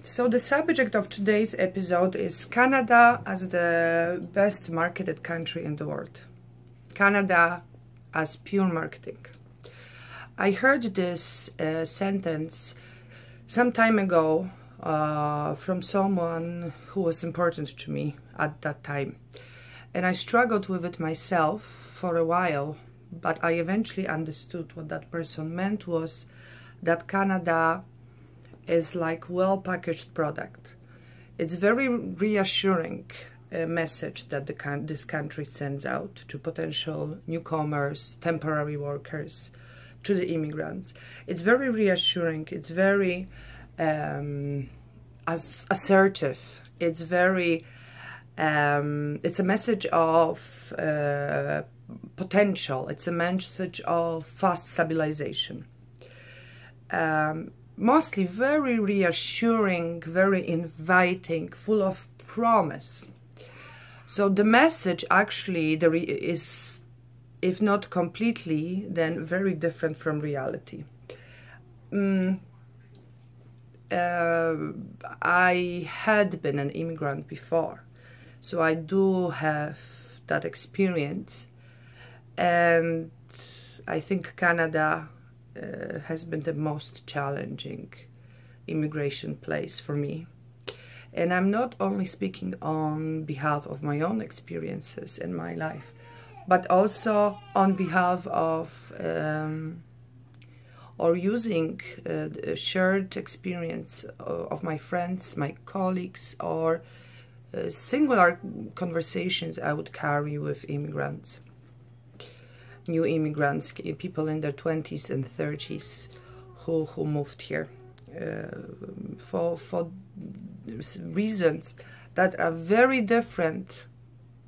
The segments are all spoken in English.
So the subject of today's episode is Canada as the best marketed country in the world. Canada as pure marketing. I heard this sentence some time ago from someone who was important to me at that time. And I struggled with it myself for a while, but I eventually understood what that person meant was that Canada is like well-packaged product. It's very reassuring message that this country sends out to potential newcomers, temporary workers, to the immigrants. It's very reassuring. It's very assertive. It's very it's a message of potential. It's a message of fast stabilization. Mostly very reassuring, very inviting, full of promise. So the message actually is, if not completely, then very different from reality. I had been an immigrant before, so I do have that experience, and I think Canada has been the most challenging immigration place for me. And I'm not only speaking on behalf of my own experiences in my life, but also on behalf of or using the shared experience of my friends, my colleagues, or singular conversations I would carry with immigrants. New immigrants, people in their 20s and 30s who moved here for reasons that are very different,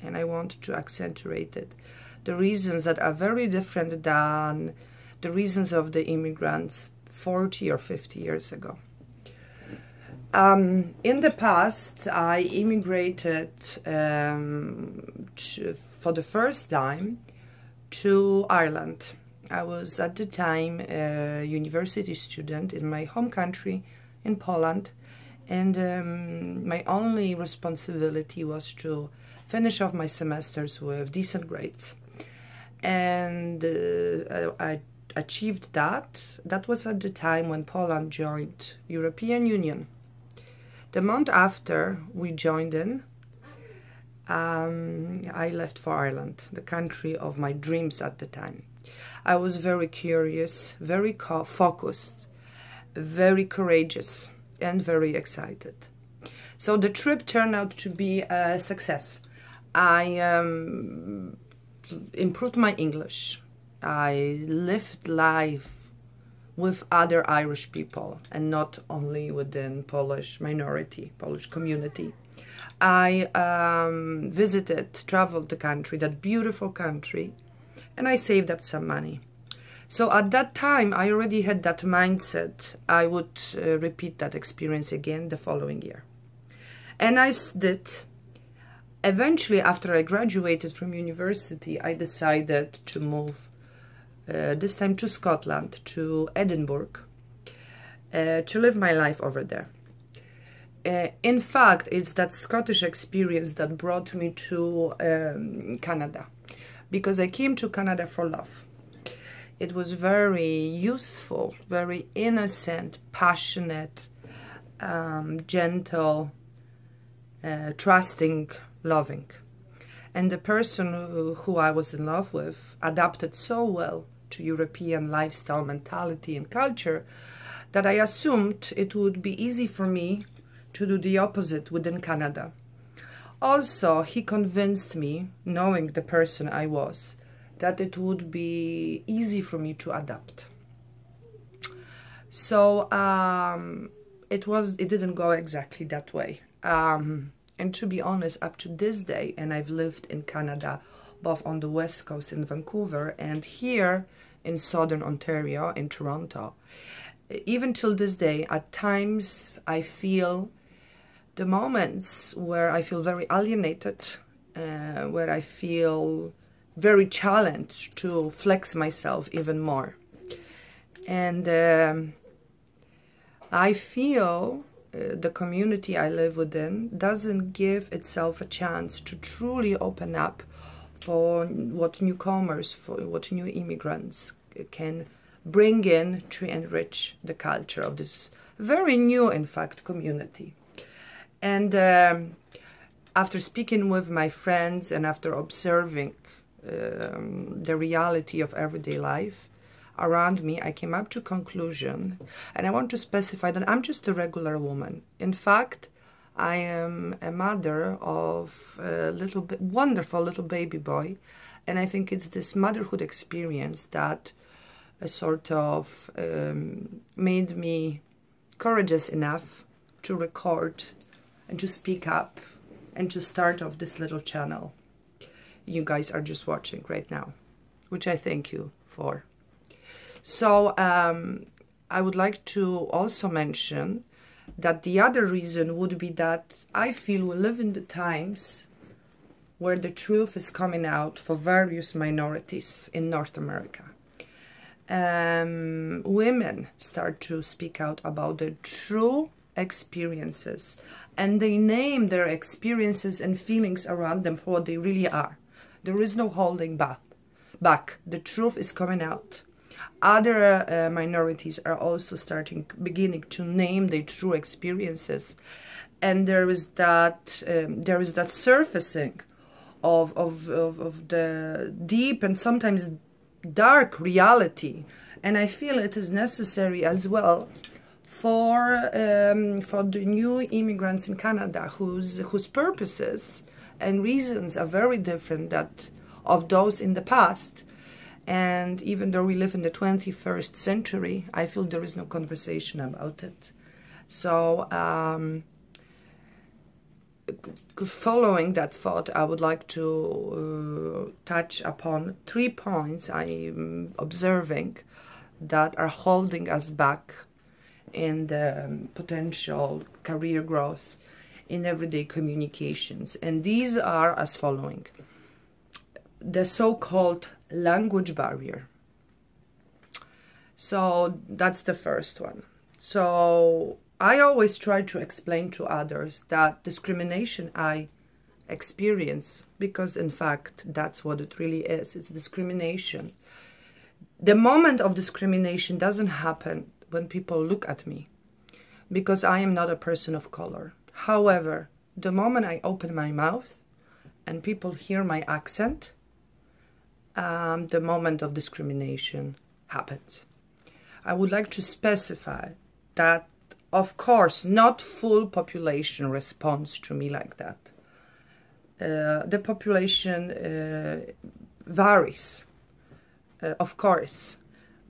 and I want to accentuate it. The reasons that are very different than the reasons of the immigrants 40 or 50 years ago. In the past, I immigrated for the first time to Ireland. I was at the time a university student in my home country in Poland, and my only responsibility was to finish off my semesters with decent grades. And I achieved that. That was at the time when Poland joined European Union. The month after we joined in, I left for Ireland, the country of my dreams at the time. I was very curious, very focused, very courageous, and very excited. So the trip turned out to be a success. I improved my English. I lived life with other Irish people and not only within Polish minority, Polish community. I traveled the country, that beautiful country, and I saved up some money. So at that time, I already had that mindset. I would repeat that experience again the following year. And I did. Eventually, after I graduated from university, I decided to move, this time to Scotland, to Edinburgh, to live my life over there. In fact, it's that Scottish experience that brought me to Canada, because I came to Canada for love. It was very youthful, very innocent, passionate, gentle, trusting, loving. And the person who I was in love with adapted so well to European lifestyle, mentality, and culture that I assumed it would be easy for me to do the opposite within Canada. Also, he convinced me, knowing the person I was, that it would be easy for me to adapt. So it didn't go exactly that way. And to be honest, up to this day, and I've lived in Canada, both on the West Coast in Vancouver and here in Southern Ontario, in Toronto, even till this day, at times I feel the moments where I feel very alienated, where I feel very challenged to flex myself even more. And I feel the community I live within doesn't give itself a chance to truly open up for what newcomers, for what new immigrants can bring in to enrich the culture of this very new, in fact, community. And after speaking with my friends and after observing the reality of everyday life around me, I came up to a conclusion, and I want to specify that I'm just a regular woman. In fact, I am a mother of a wonderful little baby boy, and I think it's this motherhood experience that sort of made me courageous enough to record and to speak up and to start off this little channel you guys are just watching right now, which I thank you for. So I would like to also mention that the other reason would be that I feel we live in the times where the truth is coming out for various minorities in North America. Women start to speak out about their true experiences, and they name their experiences and feelings around them for what they really are. There is no holding back. The truth is coming out. Other minorities are also beginning to name their true experiences, and there is that surfacing of the deep and sometimes dark reality. And I feel it is necessary as well for the new immigrants in Canada whose purposes and reasons are very different of those in the past. And even though we live in the 21st century, I feel there is no conversation about it. So following that thought, I would like to touch upon 3 points I'm observing that are holding us back in the potential career growth in everyday communications. And these are as following: the so-called language barrier. So that's the first one. So I always try to explain to others that discrimination I experience, because in fact that's what it really is, it's discrimination. The moment of discrimination doesn't happen when people look at me, because I am not a person of color. However, the moment I open my mouth and people hear my accent, the moment of discrimination happens. I would like to specify that, of course, not full population responds to me like that. The population varies, of course,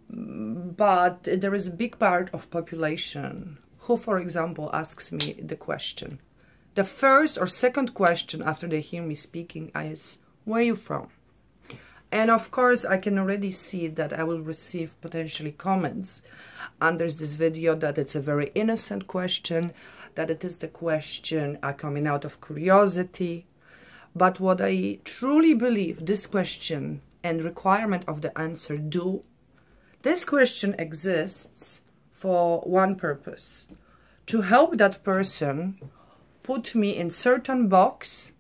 but there is a big part of population who, for example, asks me the question. The first or second question after they hear me speaking is, where are you from? And of course, I can already see that I will receive potentially comments under this video that it's a very innocent question, that it is the question coming out of curiosity. But what I truly believe this question and requirement of the answer do, this question exists for one purpose: to help that person put me in certain box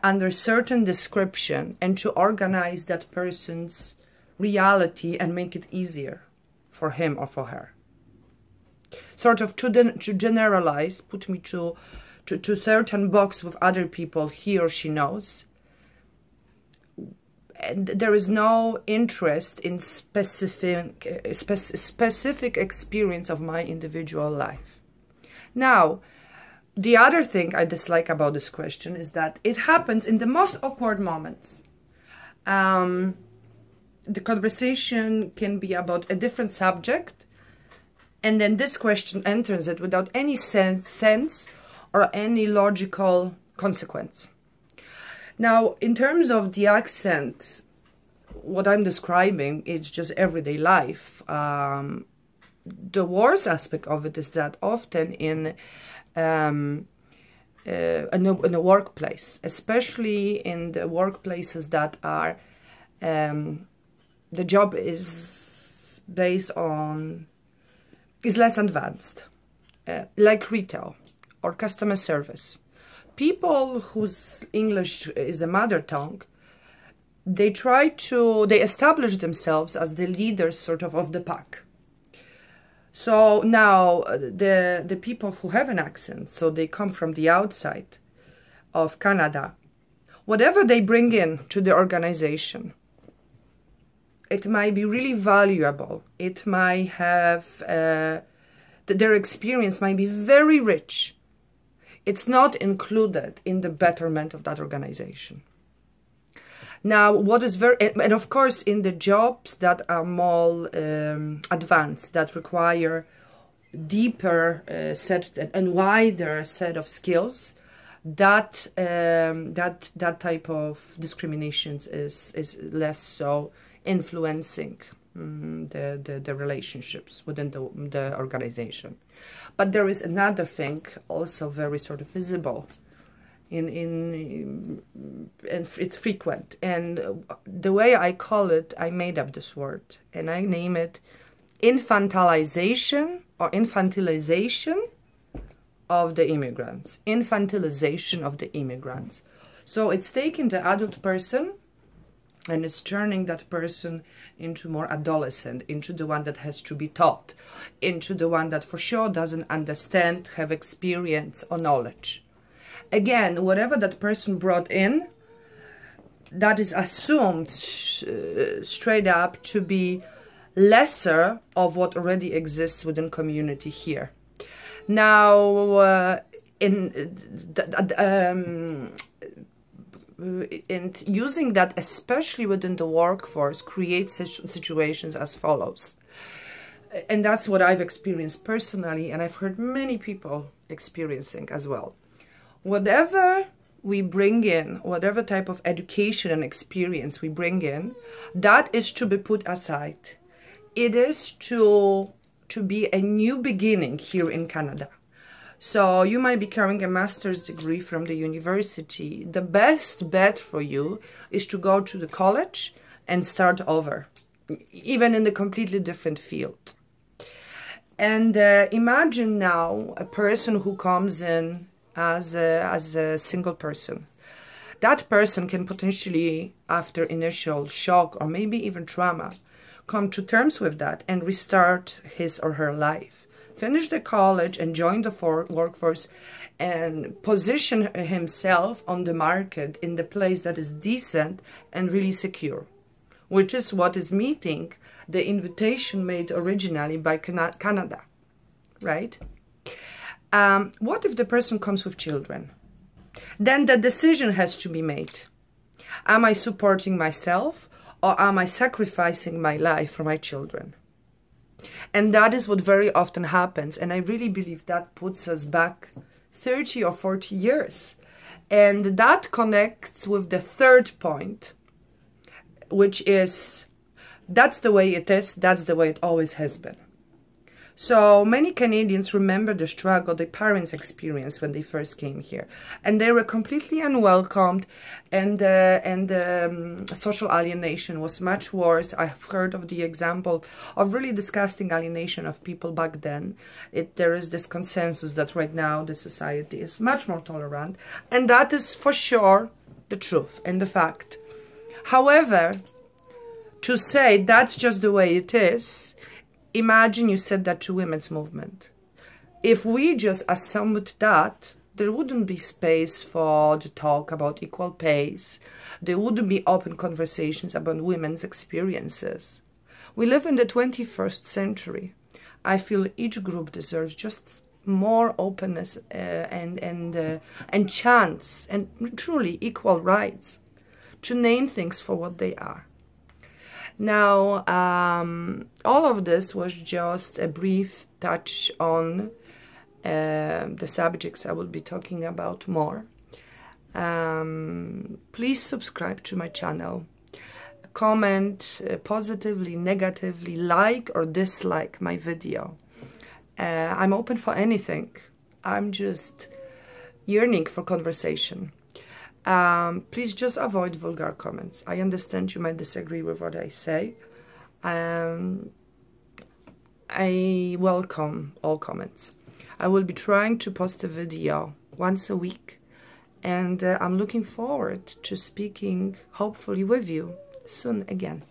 under certain description, and to organize that person's reality and make it easier for him or for her. Sort of to generalize, put me to certain box with other people he or she knows. And there is no interest in specific experience of my individual life. Now, the other thing I dislike about this question is that it happens in the most awkward moments. The conversation can be about a different subject, and then this question enters it without any sense or any logical consequence. Now, in terms of the accent, what I'm describing is just everyday life. The worst aspect of it is that often in a workplace, especially in the workplaces that are, the job is based on, is less advanced. like retail or customer service. People whose English is a mother tongue, they establish themselves as the leaders sort of the pack. So now the people who have an accent, so they come from the outside of Canada, whatever they bring in to the organization, it might be really valuable. It might have, their experience might be very rich. It's not included in the betterment of that organization. Now, what is and of course, in the jobs that are more advanced, that require deeper set and wider set of skills, that type of discriminations is less so influencing the relationships within the organization. But there is another thing also very sort of visible, and it's frequent. And the way I call it, I made up this word, and I name it infantilization or infantilization of the immigrants. Infantilization of the immigrants. So it's taking the adult person and it's turning that person into more adolescent, into the one that has to be taught, into the one that for sure doesn't understand, have experience or knowledge. Again, whatever that person brought in, that is assumed straight up to be lesser of what already exists within community here. Now, and using that, especially within the workforce, creates situations as follows. And that's what I've experienced personally, and I've heard many people experiencing as well. Whatever we bring in, whatever type of education and experience we bring in, that is to be put aside. It is to be a new beginning here in Canada. So you might be carrying a master's degree from the university. The best bet for you is to go to the college and start over, even in a completely different field. And imagine now a person who comes in as a single person. That person can potentially, after initial shock or maybe even trauma, come to terms with that and restart his or her life. Finish the college and join the workforce and position himself on the market in the place that is decent and really secure, which is what is meeting the invitation made originally by Canada, right? What if the person comes with children? Then the decision has to be made. Am I supporting myself or am I sacrificing my life for my children? And that is what very often happens. And I really believe that puts us back 30 or 40 years. And that connects with the third point, which is, that's the way it is, that's the way it always has been. So many Canadians remember the struggle their parents experienced when they first came here. And they were completely unwelcomed, and social alienation was much worse. I've heard of the example of really disgusting alienation of people back then. There is this consensus that right now the society is much more tolerant, and that is for sure the truth and the fact. However, to say that's just the way it is, imagine you said that to women's movement. If we just assumed that, there wouldn't be space for the talk about equal pays. There wouldn't be open conversations about women's experiences. We live in the 21st century. I feel each group deserves just more openness and chance and truly equal rights to name things for what they are. Now, all of this was just a brief touch on the subjects I will be talking about more. Please subscribe to my channel. Comment positively, negatively, like or dislike my video. I'm open for anything. I'm just yearning for conversation. Please just avoid vulgar comments. I understand you might disagree with what I say. I welcome all comments. I will be trying to post a video once a week, and I'm looking forward to speaking hopefully with you soon again.